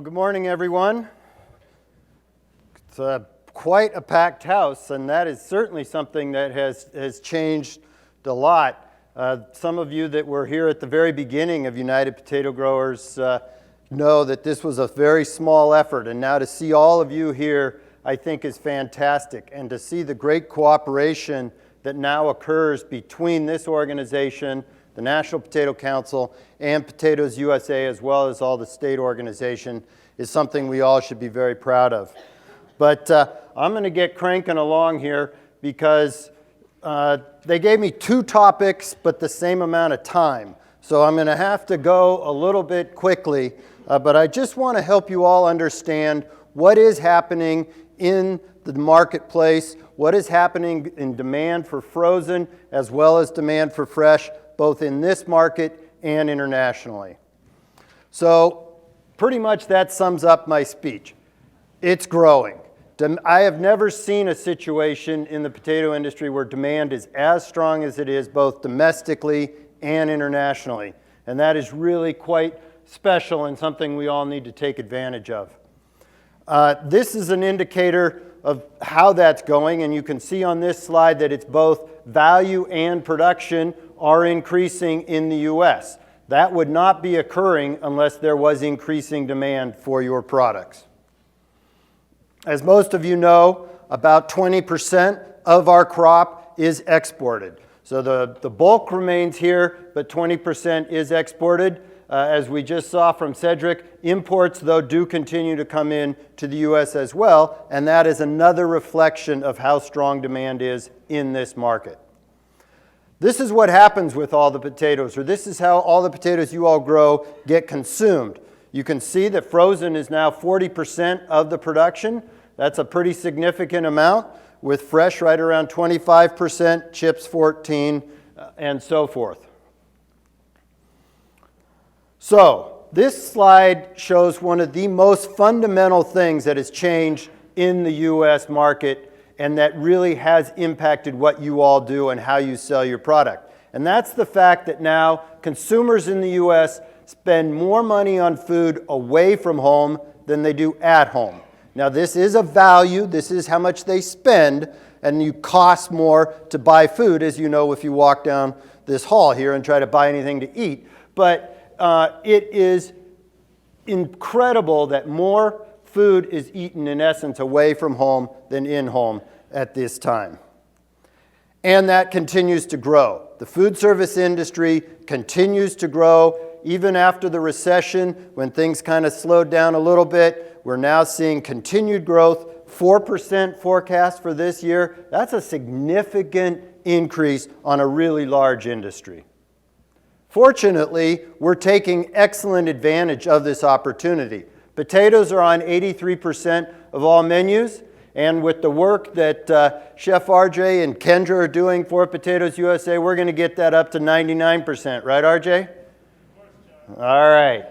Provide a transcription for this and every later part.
Well, good morning, everyone. It's quite a packed house, and that is certainly something that has changed a lot. Some of you that were here at the very beginning of United Potato Growers know that this was a very small effort, and now to see all of you here, I think, is fantastic, and to see the great cooperation that now occurs between this organization, the National Potato Council, and Potatoes USA, as well as all the state organization, is something we all should be very proud of. But I'm going to get cranking along here because they gave me two topics but the same amount of time. So I'm going to have to go a little bit quickly, but I just want to help you all understand what is happening in the marketplace, what is happening in demand for frozen as well as demand for fresh, both in this market and internationally. So pretty much that sums up my speech. It's growing. I have never seen a situation in the potato industry where demand is as strong as it is both domestically and internationally. And that is really quite special and something we all need to take advantage of. This is an indicator of how that's going, and you can see on this slide that it's both value and production are increasing in the U.S. That would not be occurring unless there was increasing demand for your products. As most of you know, about 20% of our crop is exported. So the bulk remains here, but 20% is exported. As we just saw from Cedric, imports, though, do continue to come in to the U.S. as well, and that is another reflection of how strong demand is in this market. This is what happens with all the potatoes, or this is how all the potatoes you all grow get consumed. You can see that frozen is now 40% of the production. That's a pretty significant amount, with fresh right around 25%, chips 14%, and so forth. So this slide shows one of the most fundamental things that has changed in the U.S. market and that really has impacted what you all do and how you sell your product. And that's the fact that now consumers in the U.S. spend more money on food away from home than they do at home. Now this is a value, this is how much they spend, and you cost more to buy food, as you know if you walk down this hall here and try to buy anything to eat. But it is incredible that more food is eaten, in essence, away from home than in home at this time. And that continues to grow. The food service industry continues to grow. Even after the recession, when things kind of slowed down a little bit, we're now seeing continued growth, 4% forecast for this year. That's a significant increase on a really large industry. Fortunately, we're taking excellent advantage of this opportunity. Potatoes are on 83% of all menus, and with the work that Chef RJ and Kendra are doing for Potatoes USA, we're going to get that up to 99%. Right, RJ? All right.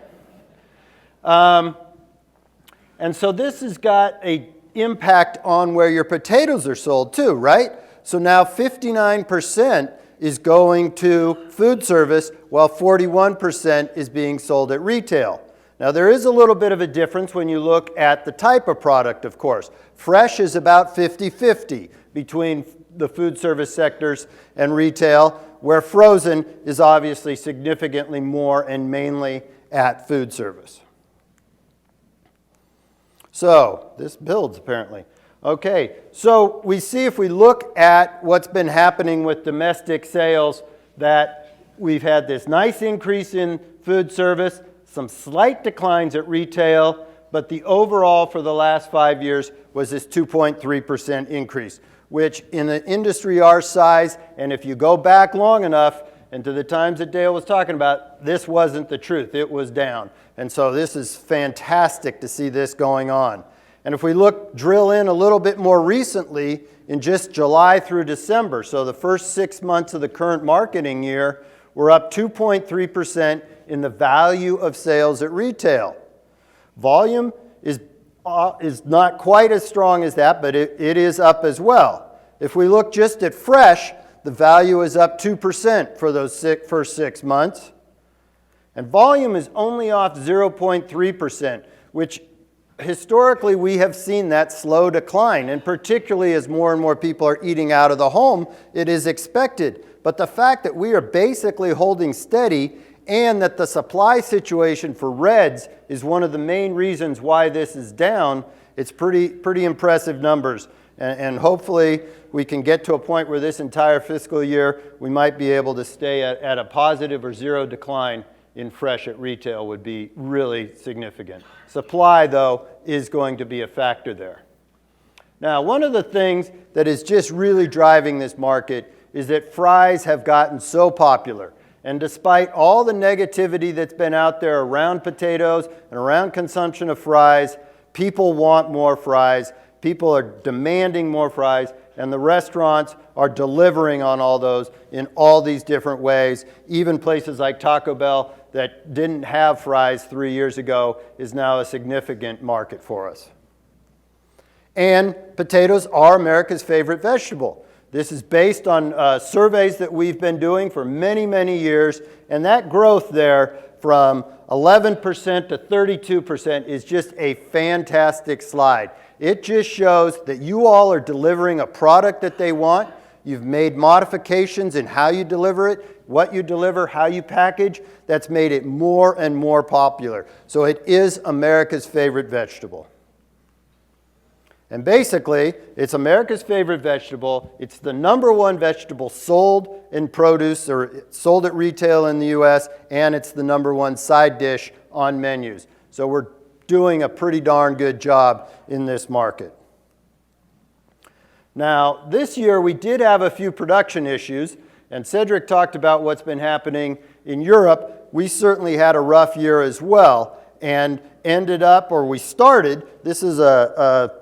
And so this has got an impact on where your potatoes are sold too, right? So now 59% is going to food service, while 41% is being sold at retail. Now there is a little bit of a difference when you look at the type of product, of course. Fresh is about 50-50 between the food service sectors and retail, where frozen is obviously significantly more and mainly at food service. So this builds apparently. Okay, so we see if we look at what's been happening with domestic sales that we've had this nice increase in food service, some slight declines at retail, but the overall for the last 5 years was this 2.3% increase, which in an industry our size, and if you go back long enough, and to the times that Dale was talking about, this wasn't the truth, it was down. And so this is fantastic to see this going on. And if we drill in a little bit more recently, in just July through December, so the first 6 months of the current marketing year, we're up 2.3% in the value of sales at retail. Volume is not quite as strong as that, but it is up as well. If we look just at fresh, the value is up 2% for those first 6 months. And volume is only off 0.3%, which historically we have seen that slow decline, and particularly as more and more people are eating out of the home, it is expected. But the fact that we are basically holding steady and that the supply situation for reds is one of the main reasons why this is down, it's pretty impressive numbers. And hopefully we can get to a point where this entire fiscal year we might be able to stay at a positive or zero decline in fresh at retail would be really significant. Supply, though, is going to be a factor there. Now, one of the things that is just really driving this market is that fries have gotten so popular. And despite all the negativity that's been out there around potatoes and around consumption of fries, people want more fries. People are demanding more fries, and the restaurants are delivering on all those in all these different ways. Even places like Taco Bell that didn't have fries 3 years ago is now a significant market for us. And potatoes are America's favorite vegetable. This is based on surveys that we've been doing for many, many years, and that growth there from 11% to 32% is just a fantastic slide. It just shows that you all are delivering a product that they want. You've made modifications in how you deliver it, what you deliver, how you package. That's made it more and more popular. So it is America's favorite vegetable. And basically, it's America's favorite vegetable. It's the #1 vegetable sold in produce or sold at retail in the US, and it's the #1 side dish on menus. So we're doing a pretty darn good job in this market. Now, this year we did have a few production issues, and Cedric talked about what's been happening in Europe. We certainly had a rough year as well, and ended up, or we started, this is a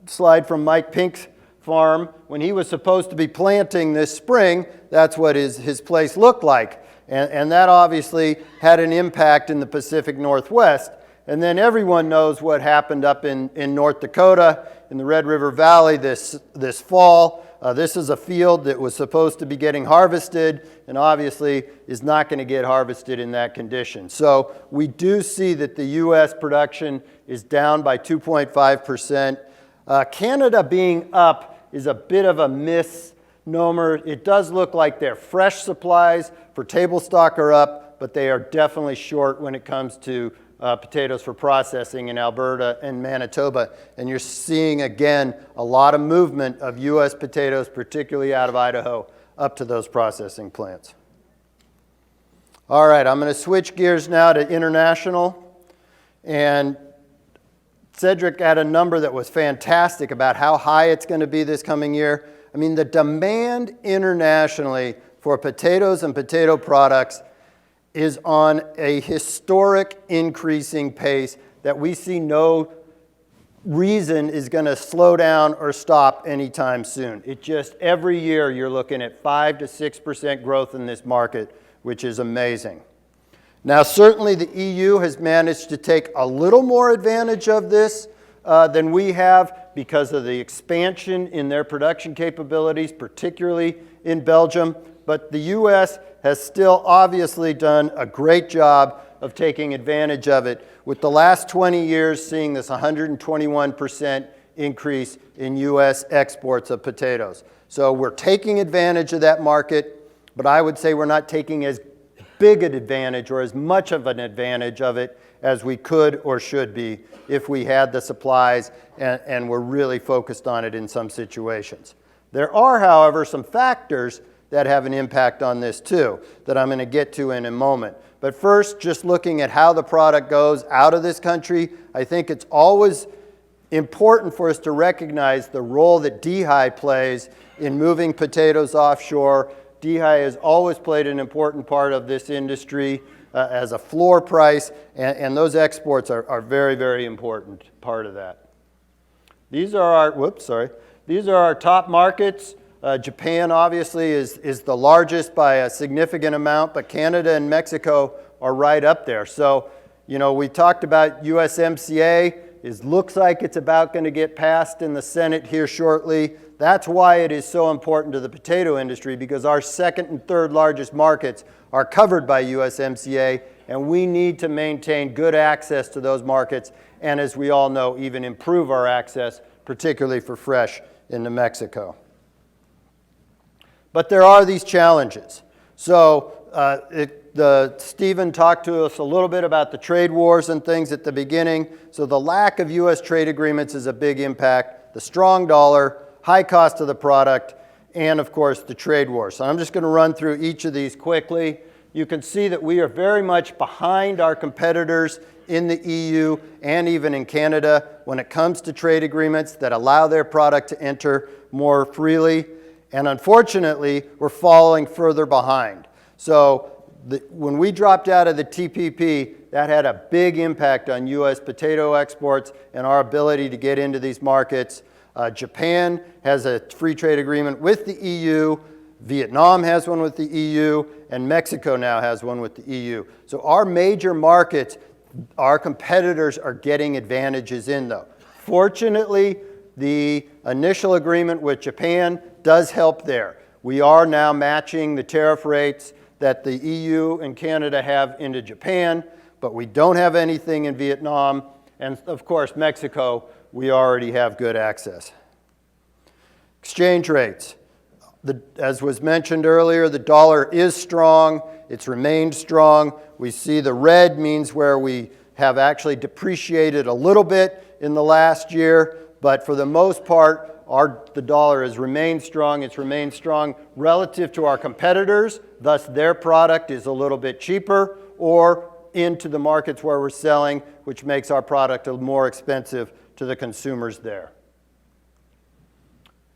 slide from Mike Pink's farm. When he was supposed to be planting this spring, that's what his place looked like. And that obviously had an impact in the Pacific Northwest. And then everyone knows what happened up in North Dakota, in the Red River Valley this fall. This is a field that was supposed to be getting harvested and obviously is not going to get harvested in that condition. So we do see that the U.S. production is down by 2.5%. Canada being up is a bit of a misnomer. It does look like their fresh supplies for table stock are up, but they are definitely short when it comes to potatoes for processing in Alberta and Manitoba. And you're seeing, again, a lot of movement of U.S. potatoes, particularly out of Idaho, up to those processing plants. All right, I'm going to switch gears now to international. And Cedric had a number that was fantastic about how high it's going to be this coming year. I mean, the demand internationally for potatoes and potato products is on a historic increasing pace that we see no reason is going to slow down or stop anytime soon. It just, every year you're looking at 5 to 6% growth in this market, which is amazing. Now, certainly the EU has managed to take a little more advantage of this than we have because of the expansion in their production capabilities, particularly in Belgium. But the US has still obviously done a great job of taking advantage of it, with the last 20 years seeing this 121% increase in US exports of potatoes. So we're taking advantage of that market, but I would say we're not taking as big an advantage or as much of an advantage of it as we could or should be if we had the supplies and were really focused on it in some situations. There are, however, some factors that have an impact on this too that I'm going to get to in a moment. But first, just looking at how the product goes out of this country, I think it's always important for us to recognize the role that DHI plays in moving potatoes offshore. DHI has always played an important part of this industry as a floor price, and those exports are very, very important part of that. These are our top markets. Japan obviously is the largest by a significant amount, but Canada and Mexico are right up there. So, you know, we talked about USMCA. It looks like it's about going to get passed in the Senate here shortly. That's why it is so important to the potato industry, because our second and third largest markets are covered by USMCA, and we need to maintain good access to those markets, and as we all know, even improve our access, particularly for fresh into Mexico. But there are these challenges. So Stephen talked to us a little bit about the trade wars and things at the beginning. So the lack of U.S. trade agreements is a big impact. The strong dollar, high cost of the product, and of course the trade wars. So I'm just going to run through each of these quickly. You can see that we are very much behind our competitors in the EU and even in Canada when it comes to trade agreements that allow their product to enter more freely. And unfortunately, we're falling further behind. So when we dropped out of the TPP, that had a big impact on U.S. potato exports and our ability to get into these markets. Japan has a free trade agreement with the EU. Vietnam has one with the EU, and Mexico now has one with the EU. So our major markets, our competitors are getting advantages in though. Fortunately, the initial agreement with Japan does help there. We are now matching the tariff rates that the EU and Canada have into Japan, but we don't have anything in Vietnam. And of course, Mexico, we already have good access. Exchange rates. As was mentioned earlier, the dollar is strong. It's remained strong. We see the red means where we have actually depreciated a little bit in the last year, but for the most part, the dollar has remained strong. It's remained strong relative to our competitors, thus their product is a little bit cheaper, or into the markets where we're selling, which makes our product more expensive to the consumers there.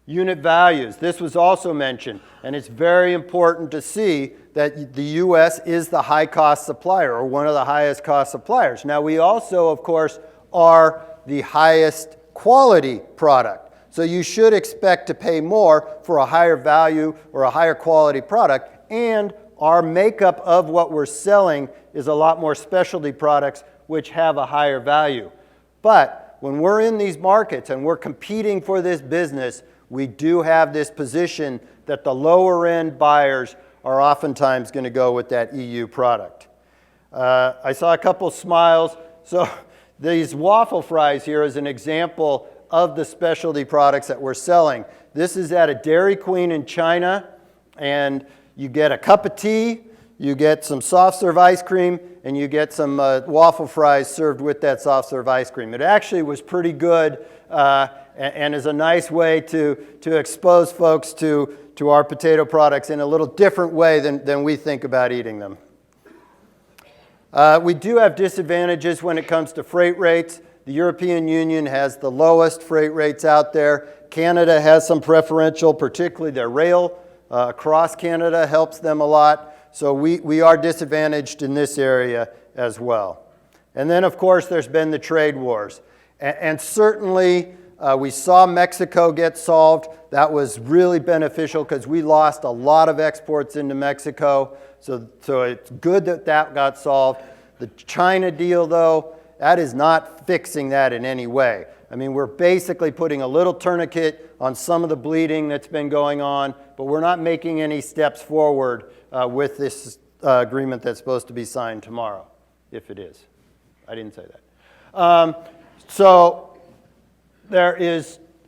Unit values. This was also mentioned, and it's very important to see that the U.S. is the high-cost supplier, or one of the highest-cost suppliers. Now, we also, of course, are the highest quality product. So you should expect to pay more for a higher value or a higher quality product, and our makeup of what we're selling is a lot more specialty products which have a higher value. But when we're in these markets and we're competing for this business, we do have this position that the lower end buyers are oftentimes going to go with that EU product. I saw a couple smiles. So these waffle fries here is an example of the specialty products that we're selling. This is at a Dairy Queen in China, and you get a cup of tea, you get some soft serve ice cream, and you get some waffle fries served with that soft serve ice cream. It actually was pretty good and is a nice way to expose folks to our potato products in a little different way than we think about eating them. We do have disadvantages when it comes to freight rates. The European Union has the lowest freight rates out there. Canada has some preferential, particularly their rail across Canada helps them a lot. So we are disadvantaged in this area as well. And then, of course, there's been the trade wars. And certainly, we saw Mexico get solved. That was really beneficial because we lost a lot of exports into Mexico. So it's good that that got solved. The China deal, though, that is not fixing that in any way. I mean, we're basically putting a little tourniquet on some of the bleeding that's been going on, but we're not making any steps forward with this agreement that's supposed to be signed tomorrow, if it is. I didn't say that. So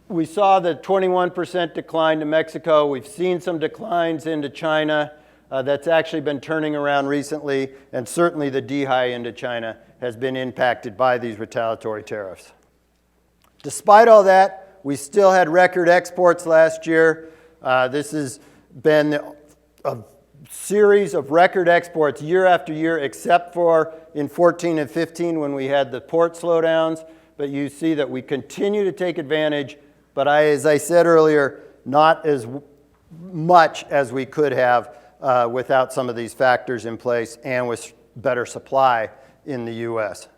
we saw the 21% decline to Mexico. We've seen some declines into China. That's actually been turning around recently, and certainly the DHI into China has been impacted by these retaliatory tariffs. Despite all that, we still had record exports last year. This has been a series of record exports year after year, except for in 14 and 15 when we had the port slowdowns. But you see that we continue to take advantage, but as I said earlier, not as much as we could have without some of these factors in place and with better supply in the U.S.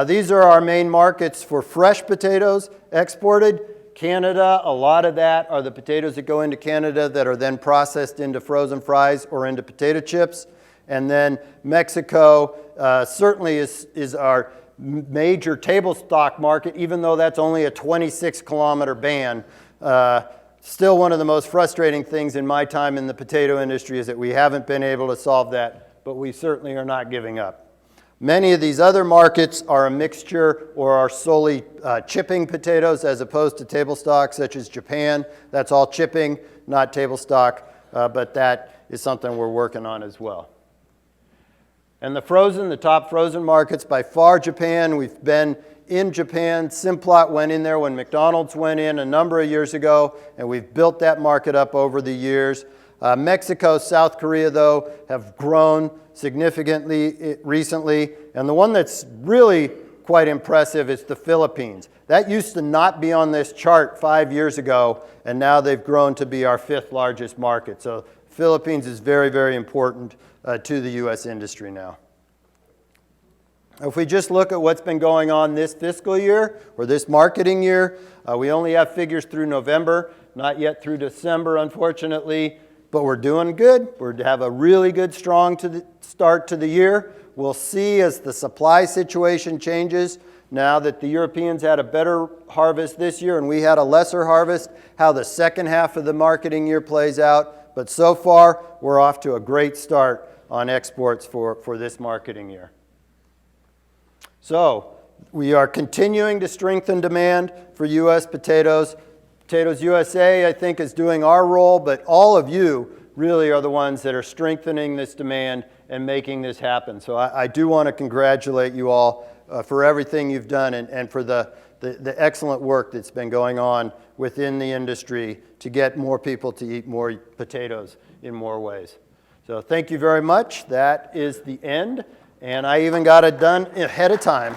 These are our main markets for fresh potatoes exported. Canada, a lot of that are the potatoes that go into Canada that are then processed into frozen fries or into potato chips. And then Mexico certainly is our major table stock market, even though that's only a 26-kilometer ban. Still one of the most frustrating things in my time in the potato industry is that we haven't been able to solve that but we certainly are not giving up. Many of these other markets are a mixture or are solely chipping potatoes as opposed to table stock, such as Japan. That's all chipping, not table stock, but that is something we're working on as well. And the top frozen markets, by far Japan. We've been in Japan. Simplot went in there when McDonald's went in a number of years ago, and we've built that market up over the years. Mexico, South Korea, though, have grown significantly recently. And the one that's really quite impressive is the Philippines. That used to not be on this chart 5 years ago, and now they've grown to be our 5th largest market. So Philippines is very, very important to the U.S. industry now. If we just look at what's been going on this fiscal year, or this marketing year, we only have figures through November, not yet through December, unfortunately. But we're doing good. We have a really good, strong start to the year. We'll see as the supply situation changes, now that the Europeans had a better harvest this year and we had a lesser harvest, how the second half of the marketing year plays out. But so far, we're off to a great start on exports for this marketing year. So we are continuing to strengthen demand for U.S. potatoes. Potatoes USA, I think, is doing our role, but all of you really are the ones that are strengthening this demand and making this happen. So I do want to congratulate you all for everything you've done and for the excellent work that's been going on within the industry to get more people to eat more potatoes in more ways. So thank you very much. That is the end, and I even got it done ahead of time.